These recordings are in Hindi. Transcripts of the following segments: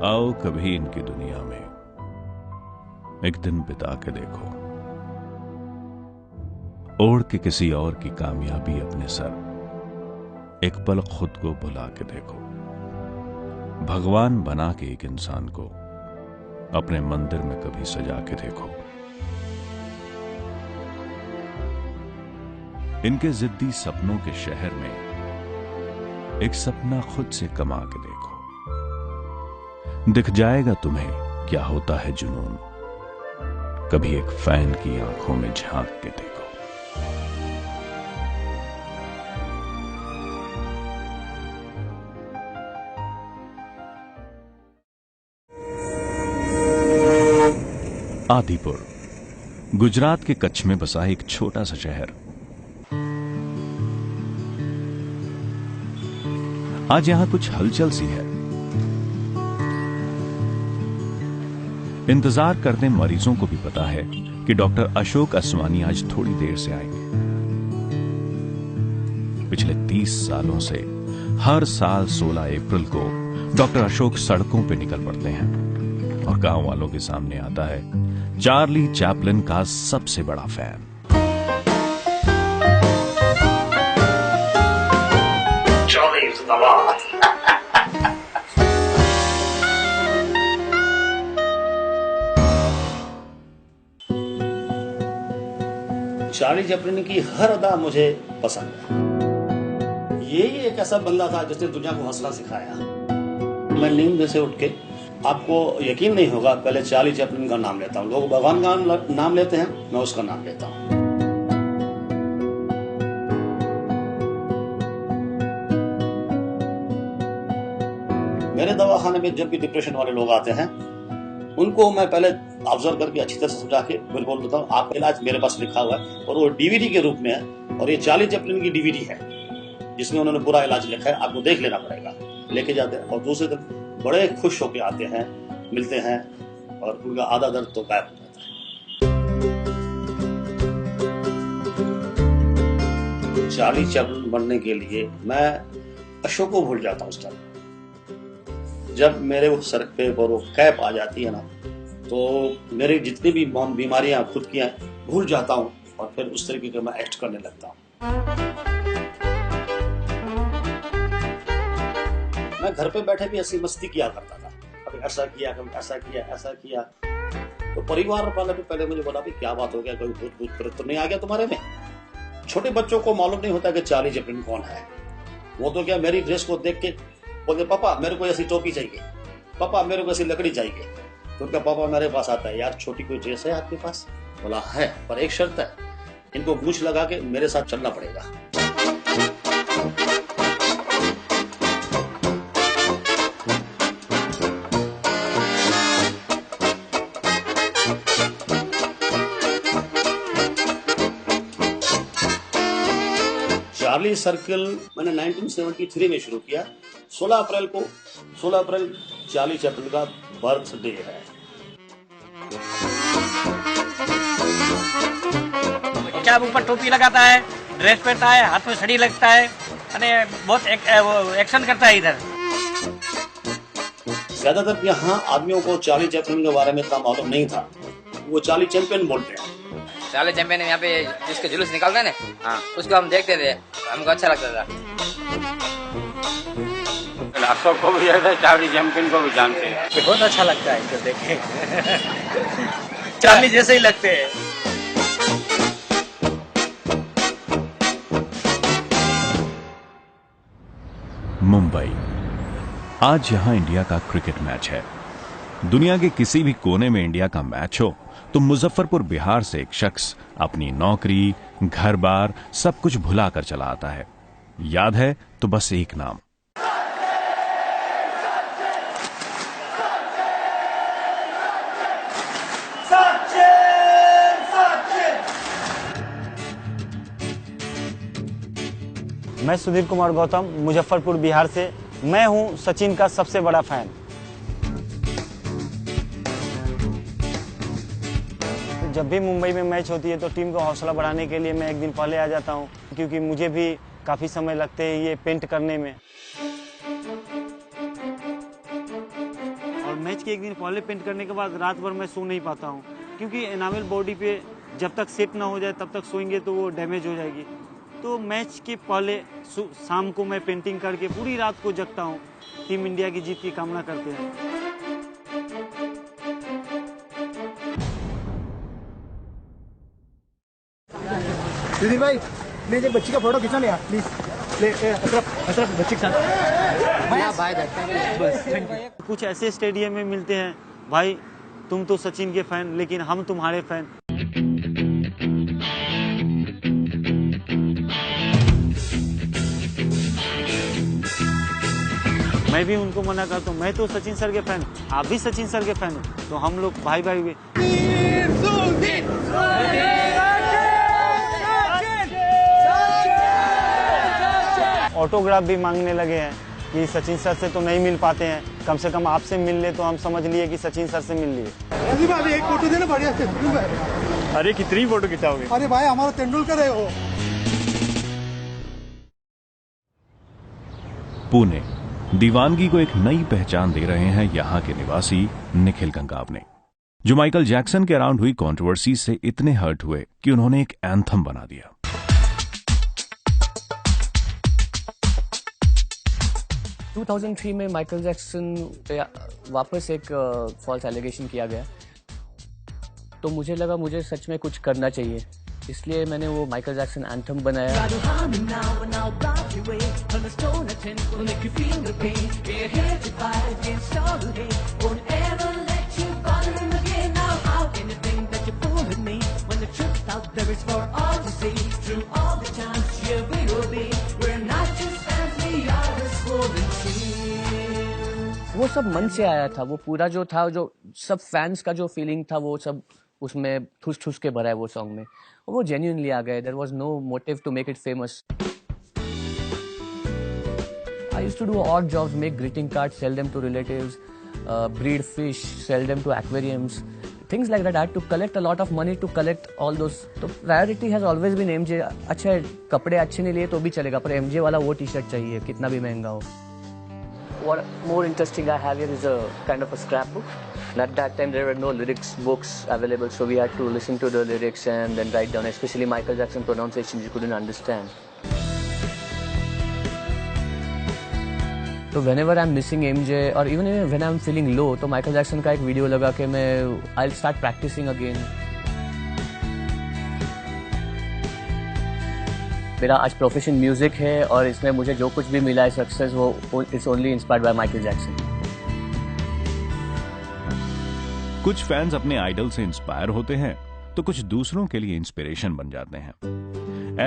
आओ कभी इनकी दुनिया में एक दिन बिता के देखो, ओढ़ के किसी और की कामयाबी अपने सर, एक पल खुद को भुला के देखो। भगवान बना के एक इंसान को अपने मंदिर में कभी सजा के देखो। इनके जिद्दी सपनों के शहर में एक सपना खुद से कमा के देखो। दिख जाएगा तुम्हें क्या होता है जुनून, कभी एक फैन की आंखों में झांक के देखो। आदिपुर गुजरात के कच्छ में बसा एक छोटा सा शहर। आज यहां कुछ हलचल सी है। इंतजार करते मरीजों को भी पता है कि डॉक्टर अशोक असवानी आज थोड़ी देर से आएंगे। पिछले 30 सालों से हर साल 16 अप्रैल को डॉक्टर अशोक सड़कों पे निकल पड़ते हैं और गांव वालों के सामने आता है चार्ली चैपलिन का सबसे बड़ा फैन। चार्ली चैपलिन की हर अदा मुझे पसंद है। यही एक ऐसा बंदा था जिसने दुनिया को हंसना सिखाया। मैं नींद में से उठ के, आपको यकीन नहीं होगा, पहले चार्ली चैपलिन का नाम लेता हूँ। लोग भगवान का नाम लेते हैं, मैं उसका नाम लेता हूँ। मेरे दवाखाने में जब भी डिप्रेशन वाले लोग आते हैं, उनको मैं पहले ऑब्जर्व करके अच्छी तरह से समझा के बिल्कुल बोल देता हूँ आपका इलाज मेरे पास लिखा हुआ है, और वो डीवीडी के रूप में है, और ये चार्ली चैपलिन की डीवीडी है जिसमें उन्होंने पूरा इलाज लिखा है, आपको देख लेना पड़ेगा। लेके जाते हैं और दूसरे दिन बड़े खुश होकर आते हैं, मिलते हैं, और उनका आधा दर्द तो गायब हो जाता है। चार्ली चैपलिन बनने के लिए मैं अशोक को भूल जाता हूँ। उस टाइम जब मेरे वो सर पे और वो कैप आ जाती है ना, तो मेरी जितनी भी बीमारियां खुद की हैं भूल जाता हूँ, और फिर उस तरीके का मैं एक्ट करने लगता हूँ। मैं घर पे बैठे भी ऐसी मस्ती किया करता था, कभी ऐसा किया, कभी ऐसा किया, ऐसा किया। तो परिवार वाले भी पहले मुझे बोला भी क्या बात हो गया, कोई भूत भूत प्रेत तो नहीं आ गया तुम्हारे में? छोटे बच्चों को मालूम नहीं होता कि चार्ली चैपलिन कौन है। वो तो क्या मेरी ड्रेस को देख के बोलते पापा मेरे को ऐसी टोपी चाहिए, पापा मेरे को ऐसी लकड़ी चाहिए। तो उनका पापा मेरे पास आता है, यार छोटी कोई ड्रेस है आपके पास? बोला है, पर एक शर्त है, इनको मूंछ लगा के मेरे साथ चलना पड़ेगा। चार्ली सर्कल मैंने 1973 में शुरू किया। 16 अप्रैल को, 16 अप्रैल चार्ली चैपलिन का बर्थडे है। क्या ऊपर टोपी लगाता है, ड्रेस पहनता है, हाथ में छड़ी लगता है, बहुत एक्शन करता है इधर। ज्यादातर यहाँ आदमियों को चार्ली चैपलिन के बारे में इतना मालूम नहीं था। वो चार्ली चैंपियन बोलते हैं। चार्ली चैंपियन यहाँ पे जिसके जुलूस निकलते हैं ना, हाँ, उसको हम देखते थे, हमको अच्छा लगता था। अशोक को भी जानते हैं, चार्ली चैंपियन को भी जानते हैं। बहुत अच्छा लगता है इनको देखे। चार्ली जैसे ही लगते हैं। मुंबई, आज यहां इंडिया का क्रिकेट मैच है। दुनिया के किसी भी कोने में इंडिया का मैच हो तो मुजफ्फरपुर बिहार से एक शख्स अपनी नौकरी, घर बार सब कुछ भुला कर चला आता है। याद है तो बस एक नाम, मैं सुधीर कुमार गौतम, मुजफ्फरपुर बिहार से। मैं हूं सचिन का सबसे बड़ा फैन। जब भी मुंबई में मैच होती है तो टीम का हौसला बढ़ाने के लिए मैं एक दिन पहले आ जाता हूं, क्योंकि मुझे भी काफ़ी समय लगते हैं ये पेंट करने में। और मैच के एक दिन पहले पेंट करने के बाद रात भर मैं सो नहीं पाता हूँ, क्योंकि एनामल बॉडी पे जब तक सेट ना हो जाए तब तक सोएंगे तो वो डैमेज हो जाएगी। तो मैच के पहले शाम को मैं पेंटिंग करके पूरी रात को जगता हूँ, टीम इंडिया की जीत की कामना करते हैं। दीदी भाई प्लीज एक बच्ची का फोटो खींचो ना यार प्लीज। अशरफ बच्ची के साथ। कुछ ऐसे स्टेडियम में मिलते हैं, भाई तुम तो सचिन के फैन लेकिन हम तुम्हारे फैन। मैं भी उनको मना करता हूँ, मैं तो सचिन सर के फैन, आप भी सचिन सर के फैन हो, तो हम लोग भाई भाई भी। ऑटोग्राफ भी मांगने लगे हैं कि सचिन सर से तो नहीं मिल पाते हैं, कम से कम आपसे मिल ले तो हम समझ लिए कि सचिन सर से मिल लिए। एक फोटो देना बढ़िया से। अरे कितनी फोटो खिंचाओगे? अरे भाई हमारा तेंदुलकर है वो। पुणे दीवानगी को एक नई पहचान दे रहे हैं यहाँ के निवासी निखिल गंगावने, जो माइकल जैक्सन के अराउंड हुई कंट्रोवर्सी से इतने हर्ट हुए कि उन्होंने एक एंथम बना दिया। 2003 में माइकल जैक्सन पे वापस एक फॉल्स एलिगेशन किया गया, तो मुझे लगा मुझे सच में कुछ करना चाहिए, इसलिए मैंने वो माइकल जैक्सन एंथम बनाया। वो सब मन से आया था, वो पूरा जो था, जो सब फैंस का जो फीलिंग था वो सब उसमें ठुस ठुस के भरा है वो सॉन्ग में, वो जेन्युइनली आ गए। There was no motive to make it famous. I used to do odd jobs, make greeting cards, sell them to relatives, breed fish, sell them to aquariums, things like that. I had to collect a lot of money to collect all those. तो priority has always been MJ. अच्छा कपड़े अच्छे नहीं लिए तो भी चलेगा, पर MJ वाला वो टी शर्ट चाहिए, कितना भी महंगा हो। What more interesting I have here is a kind of a scrapbook. And at that time there were no lyrics books available, so we had to listen to the lyrics and then write down, especially Michael Jackson pronunciations you couldn't understand. तो whenever I'm missing MJ or even when I'm feeling low, तो Michael Jackson का एक वीडियो लगा के मैं I'll start practicing again. मेरा आज प्रोफेशन म्यूजिक है और इसमें मुझे जो कुछ भी मिला है सक्सेस, वो it's only inspired by Michael Jackson. कुछ फैंस अपने आइडल से इंस्पायर होते हैं तो कुछ दूसरों के लिए इंस्पिरेशन बन जाते हैं।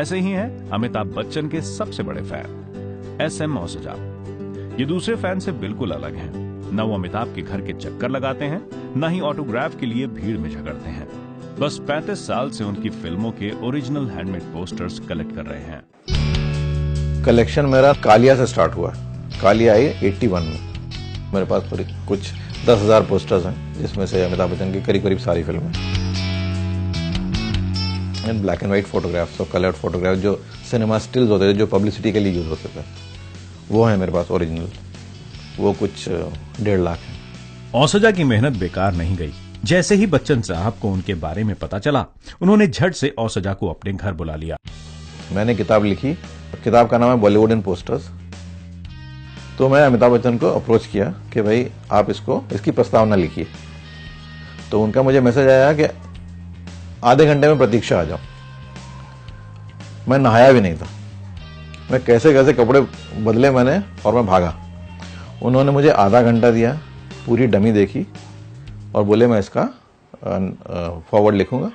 ऐसे ही हैं अमिताभ बच्चन के सबसे बड़े फैन SM औसजा। ये दूसरे फैन से बिल्कुल अलग हैं। न वो अमिताभ के घर के चक्कर लगाते हैं, न ही ऑटोग्राफ के लिए भीड़ में झगड़ते हैं। बस 35 साल से उनकी फिल्मों के ओरिजिनल हैंडमेड पोस्टर्स कलेक्ट कर रहे हैं। कलेक्शन मेरा कालिया से स्टार्ट हुआ। कालिया आई 81 में। मेरे पास कुछ 10,000 पोस्टर्स हैं, जिसमें से अमिताभ बच्चन की करीब करीब सारी फिल्में, and black and white photographs और कलर्ड फोटोग्राफ जो सिनेमा स्टिल्स होते थे, जो पब्लिसिटी के लिए यूज होते थे, वो है मेरे पास ओरिजिनल। वो कुछ 1.5 लाख है। औसजा की मेहनत बेकार नहीं गई। जैसे ही बच्चन साहब को उनके बारे में पता चला, उन्होंने झट से औसजा को अपने घर बुला लिया। मैंने किताब लिखी, किताब का नाम है बॉलीवुड इन पोस्टर्स। तो मैं अमिताभ बच्चन को अप्रोच किया कि भाई आप इसकी प्रस्तावना लिखिए। तो उनका मुझे मैसेज आया कि आधे घंटे में प्रतीक्षा आ जाओ। मैं नहाया भी नहीं था, मैं कैसे कैसे कपड़े बदले मैंने और मैं भागा। उन्होंने मुझे आधा घंटा दिया, पूरी डमी देखी और बोले मैं इसका फॉरवर्ड लिखूंगा।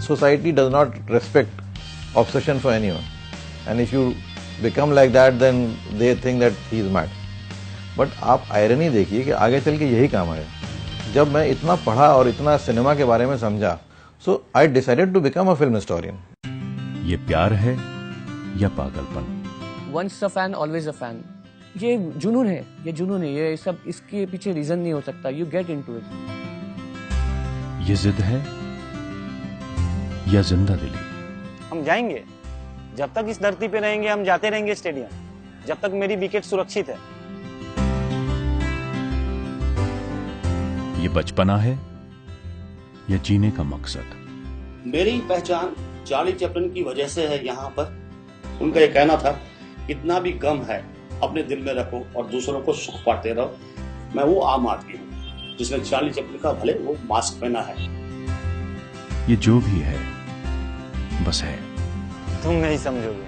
Society does not respect obsession for anyone, and if you become like that, then they think that he is mad. But आप आयरनी देखिए कि आगे चल के यही काम आएगा। जब मैं इतना पढ़ा और इतना सिनेमा के बारे में समझा, so I decided to become a film historian. ये प्यार है या पागलपन? Once a fan, always a fan. ये जुनून है, ये सब इसके पीछे रीजन नहीं हो सकता। You get into it. ये जिद है या जिंदा दिली? हम जाएंगे, जब तक इस धरती पे रहेंगे हम जाते रहेंगे स्टेडियम, जब तक मेरी विकेट सुरक्षित है। ये बचपना है या जीने का मकसद? मेरी पहचान चार्ली चैपलिन की वजह से है यहाँ पर। उनका ये कहना था, कितना भी गम है अपने दिल में रखो और दूसरों को सुख बांटते रहो। मैं वो आम आदमी हूँ जिसने चार्ली चैपलिन का भले वो मास्क पहना है। ये जो भी है बस है। तुम नहीं समझोगे।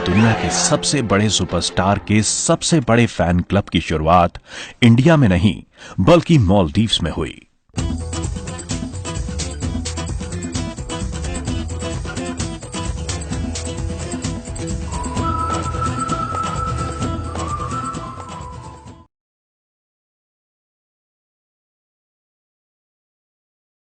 दुनिया के सबसे बड़े सुपरस्टार के सबसे बड़े फैन क्लब की शुरुआत इंडिया में नहीं बल्कि मालदीव्स में हुई।